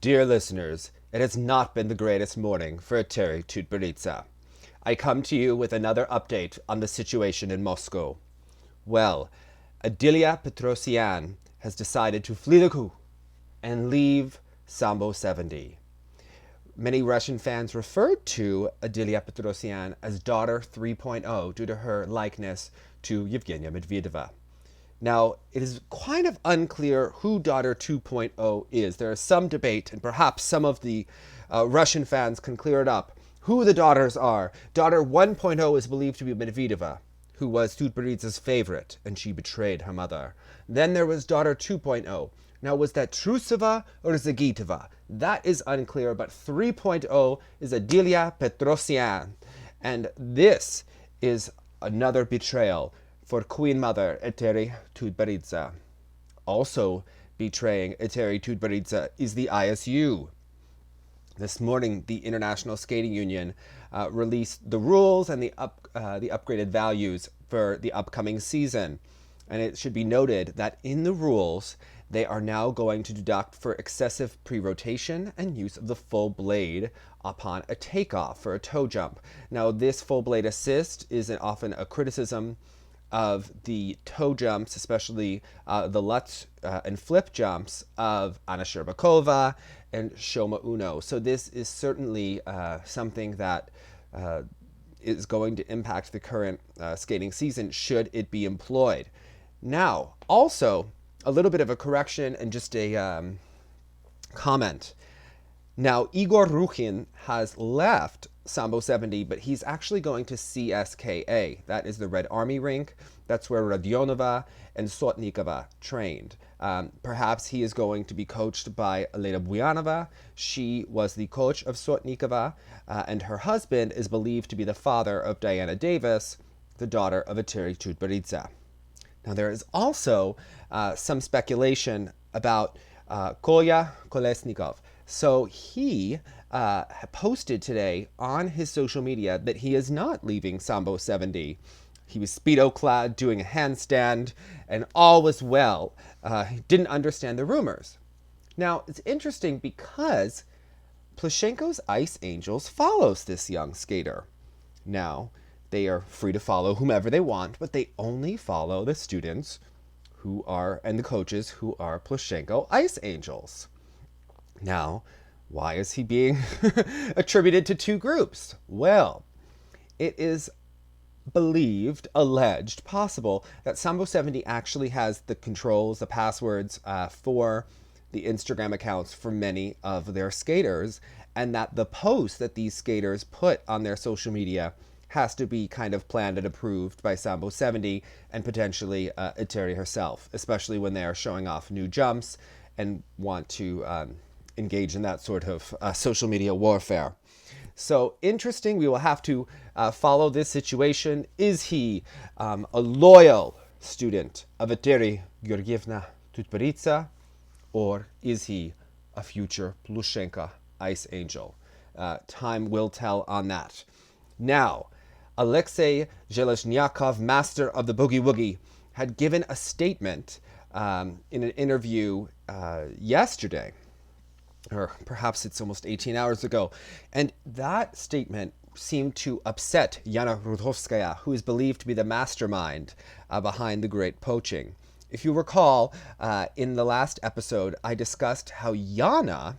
Dear listeners, it has not been the greatest morning for Eteri Tutberidze. I come to you with another update on the situation in Moscow. Well, Adelia Petrosyan has decided to flee the coup and leave Sambo 70. Many Russian fans referred to Adelia Petrosyan as Daughter 3.0 due to her likeness to Yevgenia Medvedeva. Now, it is kind of unclear who Daughter 2.0 is. There is some debate, and perhaps some of the Russian fans can clear it up, who the daughters are. Daughter 1.0 is believed to be Medvedeva, who was Tutberidze's favorite, and she betrayed her mother. Then there was Daughter 2.0. Now, was that Trusova or Zagitova? That is unclear, but 3.0 is Adelia Petrosyan. And this is another betrayal for Queen Mother Eteri Tutberidze. Also betraying Eteri Tutberidze is the ISU. This morning, the International Skating Union released the rules and the upgraded values for the upcoming season. And it should be noted that in the rules, they are now going to deduct for excessive pre-rotation and use of the full blade upon a takeoff for a toe jump. Now, this full blade assist is often a criticism of the toe jumps, especially the Lutz and flip jumps of Anna Shcherbakova and Shoma Uno. So this is certainly something that is going to impact the current skating season should it be employed. Now, also, a little bit of a correction and just a comment. Now, Igor Rukhin has left Sambo 70, but he's actually going to CSKA. That is the Red Army rink. That's where Rodionova and Sotnikova trained. Perhaps he is going to be coached by Elena Buyanova. She was the coach of Sotnikova, and her husband is believed to be the father of Diana Davis, the daughter of Eteri Tutberidze. Now, there is also some speculation about Kolya Kolesnikov. So he posted today on his social media that he is not leaving Sambo 70. He was Speedo-clad doing a handstand, and all was well. He didn't understand the rumors. Now, it's interesting because Plushenko's Ice Angels follows this young skater. Now, they are free to follow whomever they want, but they only follow the students who are, and the coaches who are Plushenko Ice Angels. Now, why is he being attributed to two groups? Well, it is believed, alleged, possible that Sambo 70 actually has the controls, the passwords for the Instagram accounts for many of their skaters, and that the posts that these skaters put on their social media has to be kind of planned and approved by Sambo 70 and potentially Eteri herself, especially when they are showing off new jumps and want to engage in that sort of social media warfare. So interesting. We will have to follow this situation. Is he a loyal student of Eteri Georgievna Tutberidze, or is he a future Plushenko Ice Angel? Time will tell on that. Now, Alexei Zheleznyakov, master of the Boogie Woogie, had given a statement in an interview yesterday, or perhaps it's almost 18 hours ago, and that statement seemed to upset Yana Rudkovskaya, who is believed to be the mastermind behind the great poaching. If you recall, in the last episode, I discussed how Yana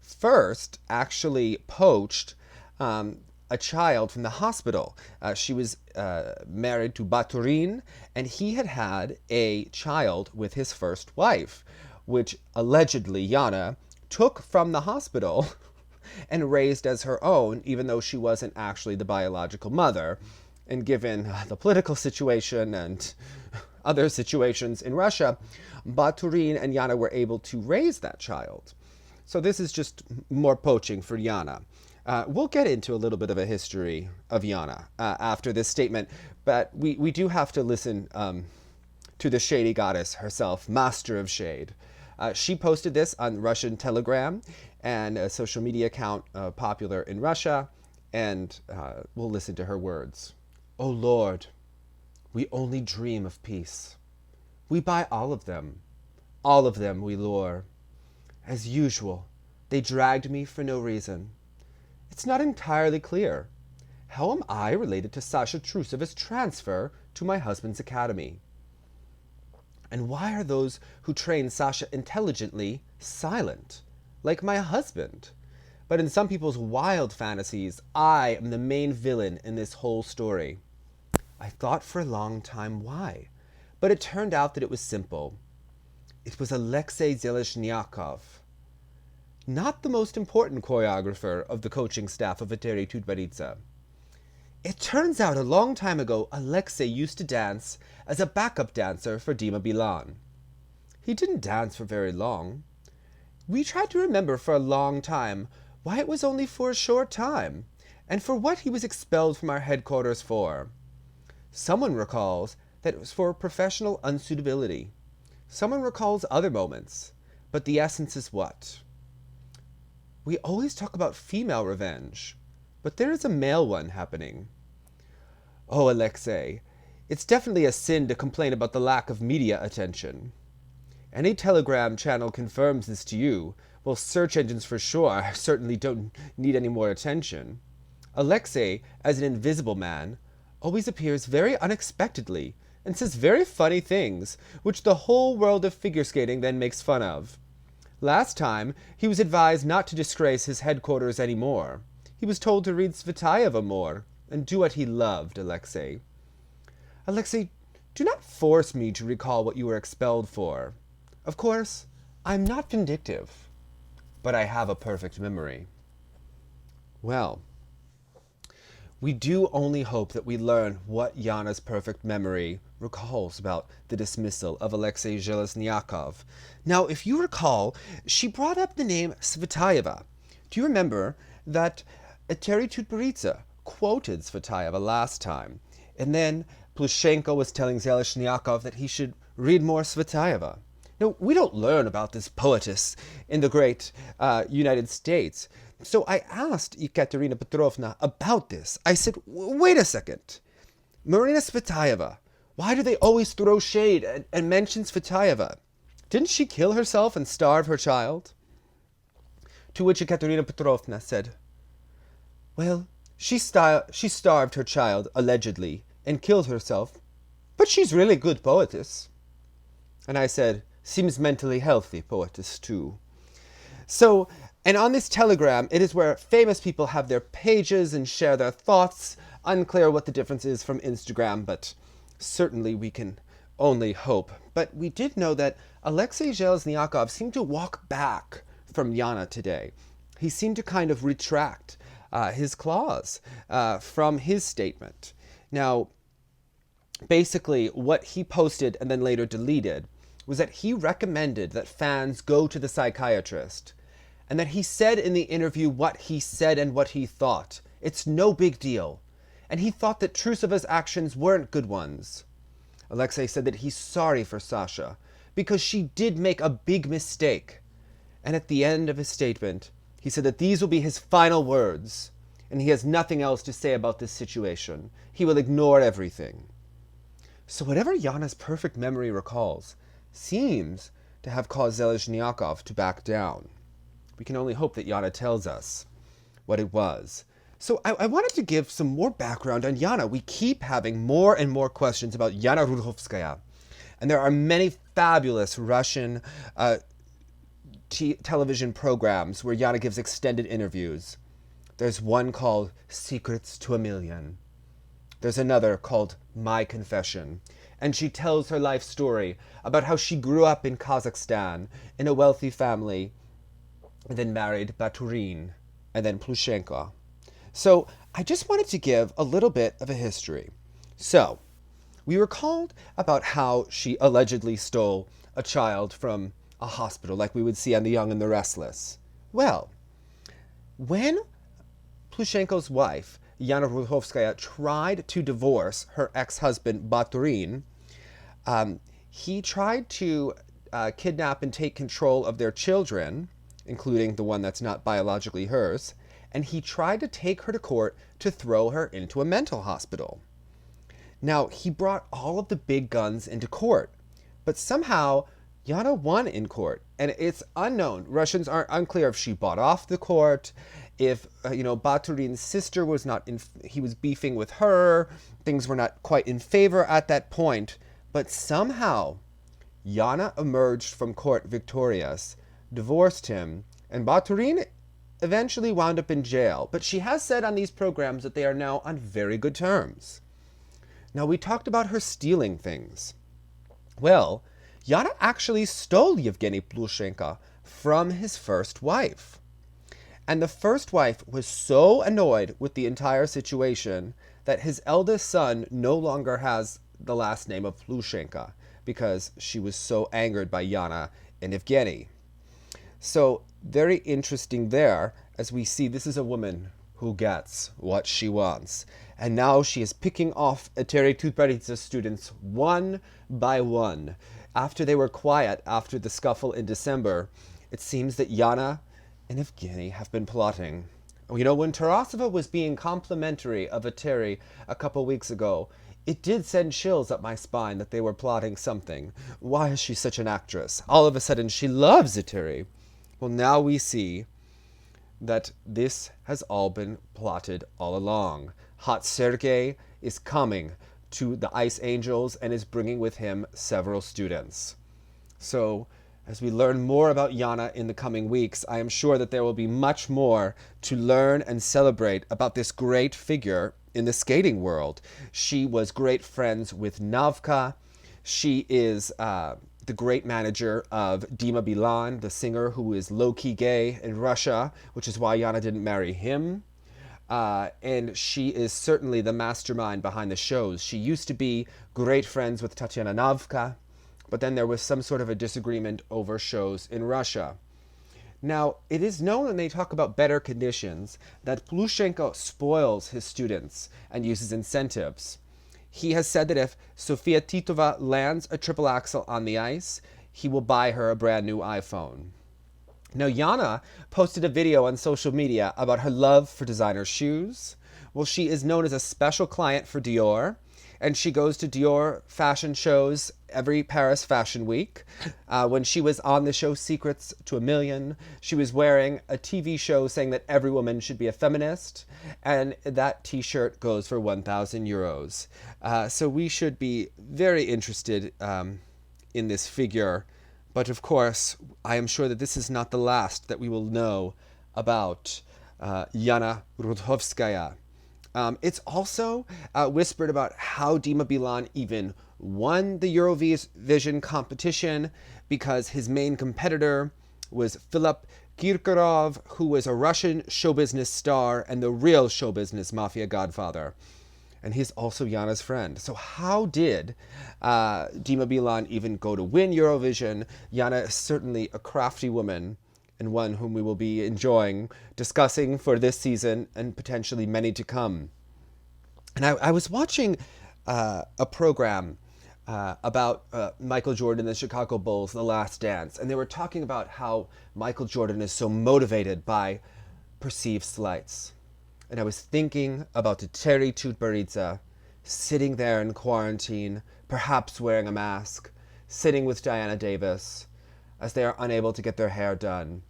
first actually poached a child from the hospital. She was married to Baturin, and he had had a child with his first wife, which allegedly Yana took from the hospital and raised as her own, even though she wasn't actually the biological mother. And given the political situation and other situations in Russia, Baturin and Yana were able to raise that child. So this is just more poaching for Yana. We'll get into a little bit of a history of Yana after this statement, but we do have to listen to the shady goddess herself, Master of Shade. She posted this on Russian Telegram and a social media account popular in Russia, and we'll listen to her words. "Oh Lord, we only dream of peace. We buy all of them we lure. As usual, They dragged me for no reason. It's not entirely clear. How am I related to Sasha Trusova's transfer to my husband's academy? And why are those who train Sasha intelligently silent, like my husband? But in some people's wild fantasies, I am the main villain in this whole story. I thought for a long time why, but it turned out that it was simple. It was Alexei Zheleznyakov, not the most important choreographer of the coaching staff of Eteri Tutberidze. It turns out a long time ago, Alexei used to dance as a backup dancer for Dima Bilan. He didn't dance for very long. We tried to remember for a long time why it was only for a short time, and for what he was expelled from our headquarters for. Someone recalls that it was for professional unsuitability. Someone recalls other moments, but the essence is what? We always talk about female revenge, but there is a male one happening. Oh, Alexei, it's definitely a sin to complain about the lack of media attention. Any Telegram channel confirms this to you, well, search engines for sure certainly don't need any more attention. Alexei, as an invisible man, always appears very unexpectedly and says very funny things, which the whole world of figure skating then makes fun of. Last time, he was advised not to disgrace his headquarters anymore. He was told to read Tsvetaeva more and do what he loved, Alexei. Alexei, do not force me to recall what you were expelled for. Of course, I'm not vindictive, but I have a perfect memory. Well, we do only hope that we learn what Yana's perfect memory recalls about the dismissal of Alexei Zheleznyakov. Now, if you recall, she brought up the name Tsvetaeva. Do you remember that Eteri Tutberidze quoted Tsvetaeva last time, and then Plushenko was telling Zheleznyakov that he should read more Tsvetaeva? Now, we don't learn about this poetess in the great United States. So I asked Ekaterina Petrovna about this. I said, wait a second. Marina Tsvetaeva, why do they always throw shade and mention Tsvetaeva? Didn't she kill herself and starve her child? To which Ekaterina Petrovna said, well, she starved her child, allegedly, and killed herself, but she's really good poetess. And I said, seems mentally healthy poetess too. So, and on this Telegram, it is where famous people have their pages and share their thoughts. Unclear what the difference is from Instagram, but certainly we can only hope. But we did know that Alexei Zheleznyakov seemed to walk back from Yana today. He seemed to kind of retract his clause from his statement. Now, basically, what he posted and then later deleted was that he recommended that fans go to the psychiatrist, and that he said in the interview what he said and what he thought. It's no big deal. And he thought that Trusova's actions weren't good ones. Alexei said that he's sorry for Sasha, because she did make a big mistake. And at the end of his statement, he said that these will be his final words, and he has nothing else to say about this situation. He will ignore everything. So whatever Yana's perfect memory recalls seems to have caused Zheleznyakov to back down. We can only hope that Yana tells us what it was. So I wanted to give some more background on Yana. We keep having more and more questions about Yana Rudkovskaya. And there are many fabulous Russian television programs where Yana gives extended interviews. There's one called Secrets to a Million. There's another called My Confession. And she tells her life story about how she grew up in Kazakhstan in a wealthy family, and then married Baturin, and then Plushenko. So I just wanted to give a little bit of a history. So we recalled about how she allegedly stole a child from a hospital, like we would see on The Young and the Restless. Well, when Plushenko's wife, Yana Rudkovskaya, tried to divorce her ex-husband Baturin, he tried to kidnap and take control of their children, including the one that's not biologically hers, and he tried to take her to court to throw her into a mental hospital. Now, he brought all of the big guns into court, but somehow Yana won in court, and it's unknown. Russians are unclear if she bought off the court, if Baturin's sister was not in, he was beefing with her. Things were not quite in favor at that point, but somehow Yana emerged from court victorious, divorced him, and Baturin eventually wound up in jail. But she has said on these programs that they are now on very good terms. Now, we talked about her stealing things. Well, Yana actually stole Yevgeny Plushenko from his first wife. And the first wife was so annoyed with the entire situation that his eldest son no longer has the last name of Plushenko because she was so angered by Yana and Evgeny. So, very interesting there, as we see this is a woman who gets what she wants. And now she is picking off Eteri Tutberidze students one by one. After they were quiet after the scuffle in December, it seems that Yana and Evgeny have been plotting. When Tarasova was being complimentary of Eteri a couple weeks ago, it did send chills up my spine that they were plotting something. Why is she such an actress? All of a sudden, she loves Eteri. Well, now we see that this has all been plotted all along. Hot Sergei is coming to the Ice Angels and is bringing with him several students. So, as we learn more about Yana in the coming weeks, I am sure that there will be much more to learn and celebrate about this great figure in the skating world. She was great friends with Navka. She is the great manager of Dima Bilan, the singer who is low-key gay in Russia, which is why Yana didn't marry him. And she is certainly the mastermind behind the shows. She used to be great friends with Tatiana Navka, but then there was some sort of a disagreement over shows in Russia. Now, it is known when they talk about better conditions that Plushenko spoils his students and uses incentives. He has said that if Sofia Titova lands a triple axel on the ice, he will buy her a brand new iPhone. Now, Yana posted a video on social media about her love for designer shoes. Well, she is known as a special client for Dior, and she goes to Dior fashion shows every Paris Fashion Week. When she was on the show Secrets to a Million, she was wearing a TV show saying that every woman should be a feminist, and that t-shirt goes for 1,000 euros. So we should be very interested in this figure. But of course, I am sure that this is not the last that we will know about Yana Rudkovskaya. It's also whispered about how Dima Bilan even won the Eurovision competition because his main competitor was Philip Kirkorov, who was a Russian show business star and the real show business mafia godfather. And he's also Yana's friend. So how did Dima Bilan even go to win Eurovision? Yana is certainly a crafty woman and one whom we will be enjoying discussing for this season and potentially many to come. And I was watching a program about Michael Jordan and the Chicago Bulls, The Last Dance, and they were talking about how Michael Jordan is so motivated by perceived slights. And I was thinking about Eteri Tutberidze sitting there in quarantine, perhaps wearing a mask, sitting with Diana Davis, as they are unable to get their hair done.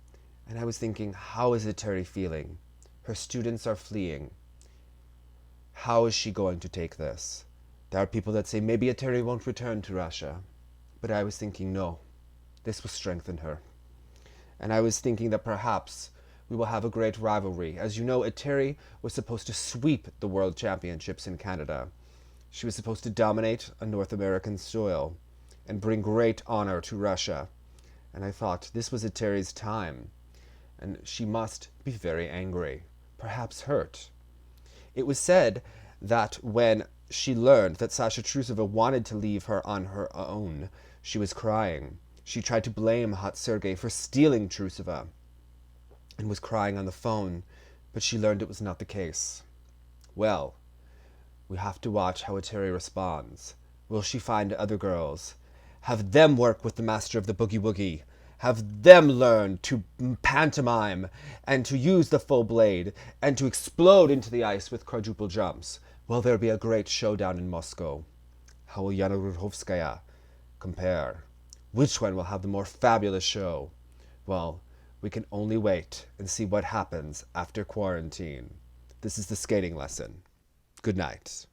And I was thinking, how is Eteri feeling? Her students are fleeing. How is she going to take this? There are people that say maybe Eteri won't return to Russia. But I was thinking, no, this will strengthen her. And I was thinking that perhaps we will have a great rivalry. As you know, Eteri was supposed to sweep the World Championships in Canada. She was supposed to dominate on North American soil and bring great honor to Russia. And I thought this was Eteri's time. And she must be very angry, perhaps hurt. It was said that when she learned that Sasha Trusova wanted to leave her on her own, she was crying. She tried to blame Hot Sergei for stealing Trusova and was crying on the phone, but she learned it was not the case. Well, we have to watch how Eteri responds. Will she find other girls? Have them work with the master of the boogie woogie? Have them learn to pantomime and to use the full blade and to explode into the ice with quadruple jumps? Will there be a great showdown in Moscow? How will Yana Rudkovskaya compare? Which one will have the more fabulous show? Well, we can only wait and see what happens after quarantine. This is the skating lesson. Good night.